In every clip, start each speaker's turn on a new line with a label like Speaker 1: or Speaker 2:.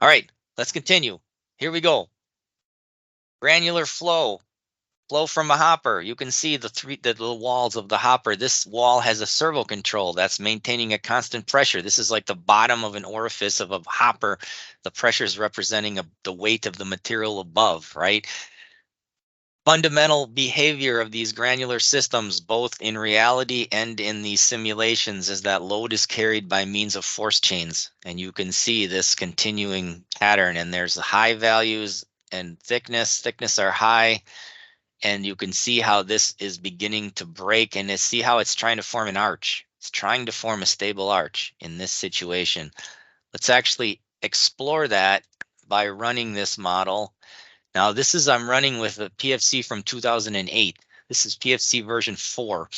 Speaker 1: All right, let's continue. Here we go. Granular flow from a hopper. You can see the little walls of the hopper. This wall has a servo control that's maintaining a constant pressure. This is like the bottom of an orifice of a hopper. The pressure is representing the weight of the material above, right? Fundamental behavior of these granular systems, both in reality and in these simulations, is that load is carried by means of force chains. And you can see this continuing pattern, and there's high values and thickness are high, and you can see how this is beginning to break, and see how it's trying to form an arch. It's trying to form a stable arch in this situation. Let's actually explore that by running this model. Now this is, I'm running with a PFC from 2008. This is PFC version 4.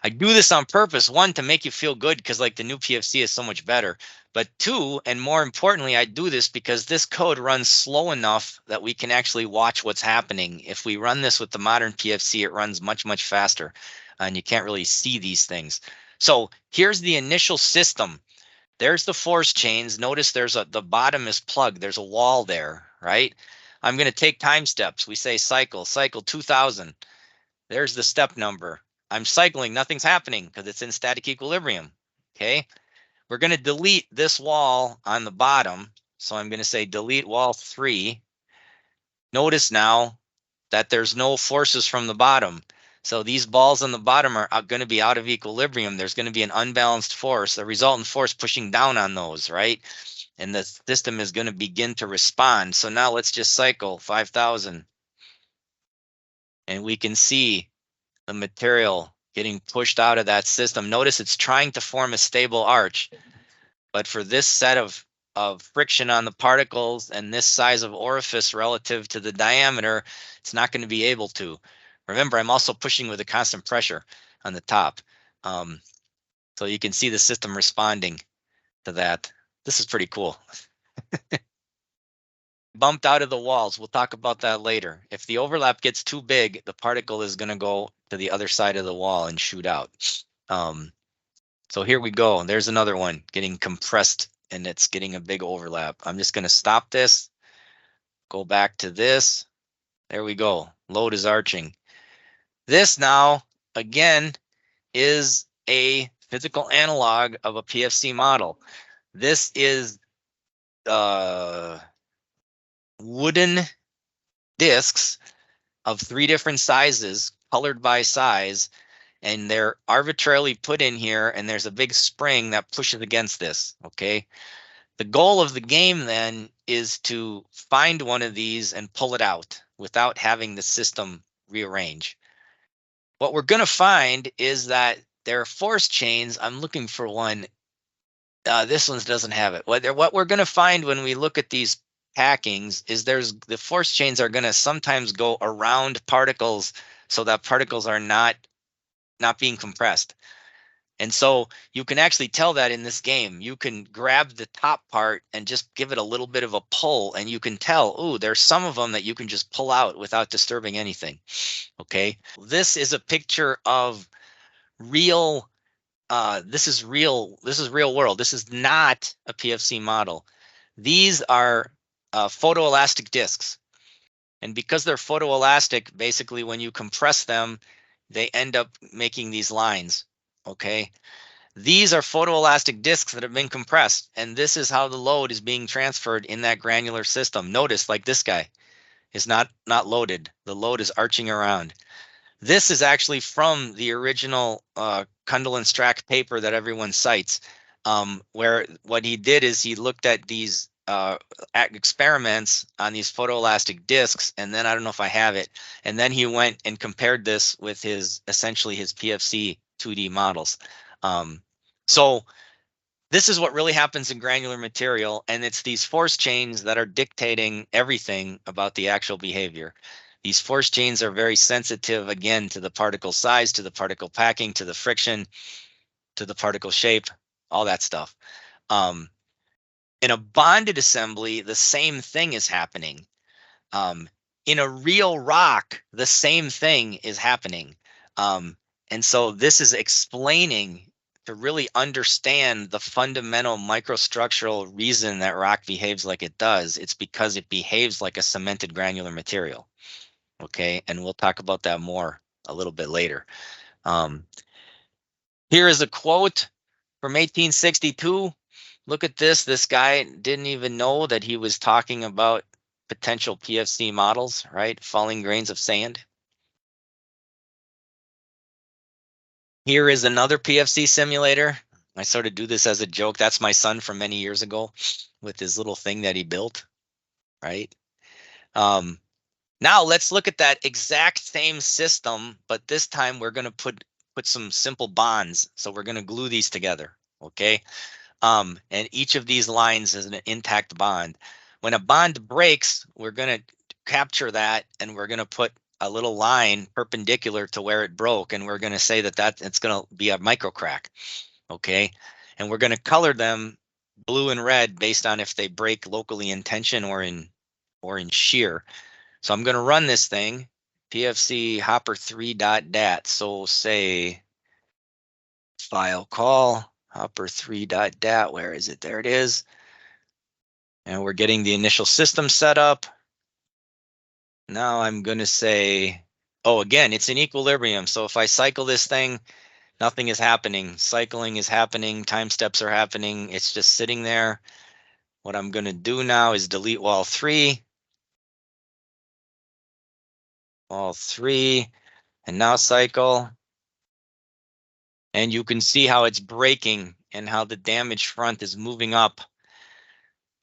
Speaker 1: I do this on purpose, one, to make you feel good because like the new PFC is so much better. But two, and more importantly, I do this because this code runs slow enough that we can actually watch what's happening. If we run this with the modern PFC, it runs much, much faster, and you can't really see these things. So here's the initial system. There's the force chains. Notice the bottom is plugged. There's a wall there, right? I'm going to take time steps. We say cycle 2000. There's the step number. I'm cycling, nothing's happening because it's in static equilibrium. Okay, we're going to delete this wall on the bottom. So I'm going to say delete wall 3. Notice now that there's no forces from the bottom. So these balls on the bottom are going to be out of equilibrium. There's going to be an unbalanced force, the resultant force pushing down on those, right? And the system is going to begin to respond. So now let's just cycle 5000. And we can see the material getting pushed out of that system. Notice it's trying to form a stable arch, but for this set of friction on the particles and this size of orifice relative to the diameter, it's not going to be able to. Remember, I'm also pushing with a constant pressure on the top. So you can see the system responding to that. This is pretty cool. Bumped out of the walls. We'll talk about that later. If the overlap gets too big, the particle is going to go to the other side of the wall and shoot out. So here we go. There's another one getting compressed, and it's getting a big overlap. I'm just going to stop this, go back to this. There we go. Load is arching. This now, again, is a physical analog of a PFC model. This is wooden discs of 3 different sizes, colored by size, and they're arbitrarily put in here, and there's a big spring that pushes against this, okay? The goal of the game then is to find one of these and pull it out without having the system rearrange. What we're going to find is that there are force chains. I'm looking for one. This one doesn't have it. What we're going to find when we look at these packings is the force chains are going to sometimes go around particles so that particles are not being compressed. And so you can actually tell that in this game. You can grab the top part and just give it a little bit of a pull, and you can tell, oh, there's some of them that you can just pull out without disturbing anything. Okay, this is a picture of real. This is real world. This is not a PFC model. These are photoelastic discs. And because they're photoelastic, basically when you compress them, they end up making these lines, okay? These are photoelastic discs that have been compressed, and this is how the load is being transferred in that granular system. Notice, like this guy is not loaded. The load is arching around. This is actually from the original Kundal and Strack paper that everyone cites, where what he did is he looked at these experiments on these photoelastic discs, and then I don't know if I have it, and then he went and compared this with essentially his PFC 2D models. So this is what really happens in granular material, and it's these force chains that are dictating everything about the actual behavior. These force chains are very sensitive, again, to the particle size, to the particle packing, to the friction, to the particle shape, all that stuff. In a bonded assembly, the same thing is happening. In a real rock, the same thing is happening. And so this is explaining to really understand the fundamental microstructural reason that rock behaves like it does, it's because it behaves like a cemented granular material. Okay, and we'll talk about that more a little bit later. Here is a quote from 1862. Look at this. This guy didn't even know that he was talking about potential PFC models, right? Falling grains of sand. Here is another PFC simulator. I sort of do this as a joke. That's my son from many years ago with his little thing that he built, right? Now let's look at that exact same system, but this time we're going to put some simple bonds. So we're going to glue these together, okay? And each of these lines is an intact bond. When a bond breaks, we're going to capture that and we're going to put a little line perpendicular to where it broke, and we're going to say that it's going to be a micro crack, okay? And we're going to color them blue and red based on if they break locally in tension or in shear. So I'm going to run this thing, PFC hopper3.dat. So say file call hopper3.dat. Where is it? There it is. And we're getting the initial system set up. Now I'm going to say, oh, again, it's in equilibrium. So if I cycle this thing, nothing is happening. Cycling is happening. Time steps are happening. It's just sitting there. What I'm going to do now is delete wall 3. Wall 3. And now cycle. And you can see how it's breaking and how the damaged front is moving up.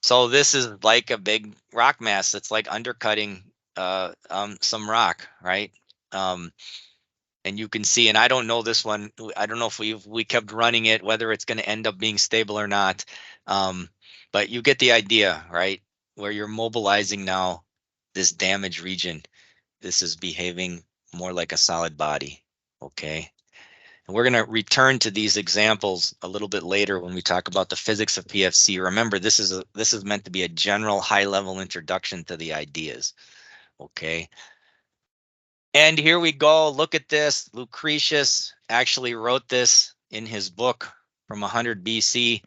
Speaker 1: So this is like a big rock mass that's like undercutting some rock, right? And you can see, and I don't know this one. I don't know if we kept running it, whether it's going to end up being stable or not. But you get the idea, right? Where you're mobilizing now this damaged region. This is behaving more like a solid body, okay? And we're going to return to these examples a little bit later when we talk about the physics of PFC. Remember, this is meant to be a general high-level introduction to the ideas, okay? And here we go. Look at this. Lucretius actually wrote this in his book from 100 BC.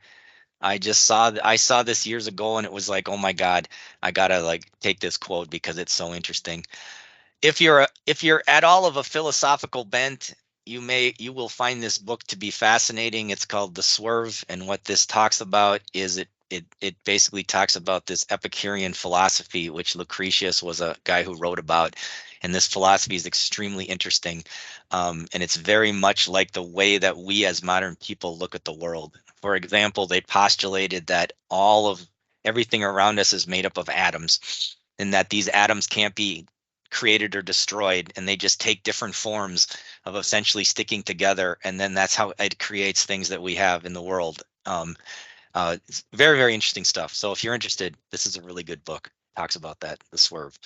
Speaker 1: I saw this years ago, and it was like, oh my God, I gotta like take this quote because it's so interesting. If you're at all of a philosophical bent, you will find this book to be fascinating. It's called The Swerve, and what this talks about is it basically talks about this Epicurean philosophy, which Lucretius was a guy who wrote about. And this philosophy is extremely interesting. And it's very much like the way that we as modern people look at the world. For example, they postulated that everything around us is made up of atoms, and that these atoms can't be created or destroyed, and they just take different forms of essentially sticking together, and then that's how it creates things that we have in the world. It's very, very interesting stuff. So if you're interested, this is a really good book. Talks about that, The Swerve.